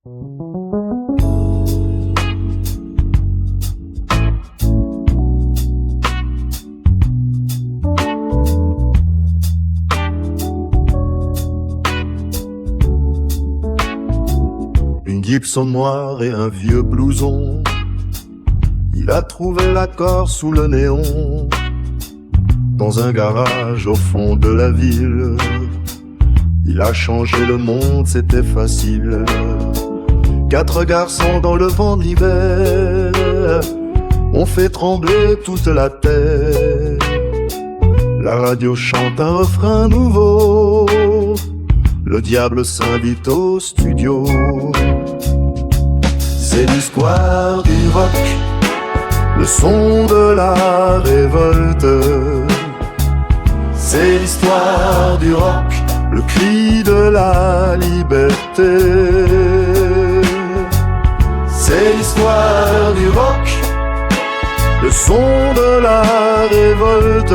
Une Gibson noire et un vieux blouson. Il a trouvé l'accord sous le néon, dans un garage au fond de la ville. Il a changé le monde, c'était facile. 4 garçons dans le vent de l'hiver ont fait trembler toute la terre. La radio chante un refrain nouveau, le diable s'invite au studio. C'est l'histoire du rock, le son de la révolte. C'est l'histoire du rock, le cri de la liberté. C'est l'histoire du rock, le son de la révolte.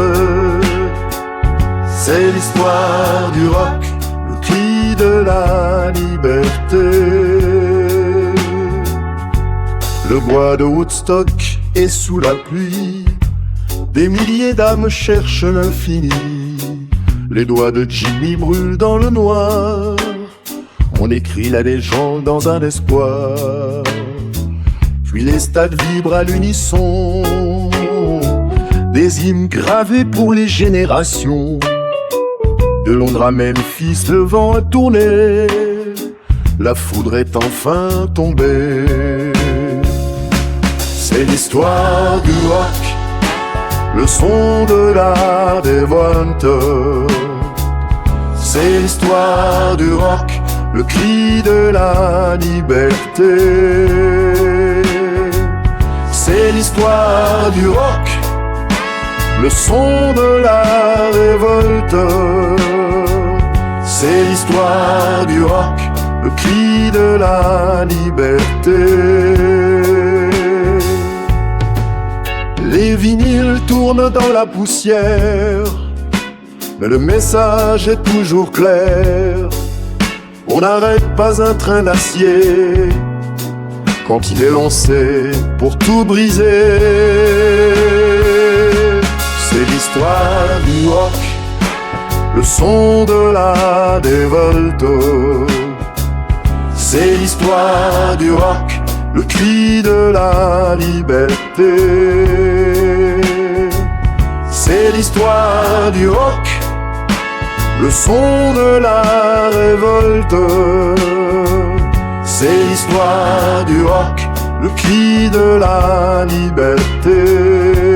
C'est l'histoire du rock, le cri de la liberté. Le bois de Woodstock est sous la pluie, des milliers d'âmes cherchent l'infini. Les doigts de Jimmy brûlent dans le noir, on écrit la légende dans un espoir. Puis les stades vibrent à l'unisson, des hymnes gravés pour les générations. De Londres à Memphis, le vent a tourné, la foudre est enfin tombée. C'est l'histoire du rock, le son de la révolte. C'est l'histoire du rock, le cri de la liberté. C'est l'histoire du rock, le son de la révolte. C'est l'histoire du rock, le cri de la liberté. Les vinyles tournent dans la poussière, mais le message est toujours clair. On n'arrête pas un train d'acier quand il est lancé pour tout briser. C'est l'histoire du rock, le son de la révolte. C'est l'histoire du rock, le cri de la liberté. C'est l'histoire du rock, le son de la révolte. C'est l'histoire du rock, le cri de la liberté.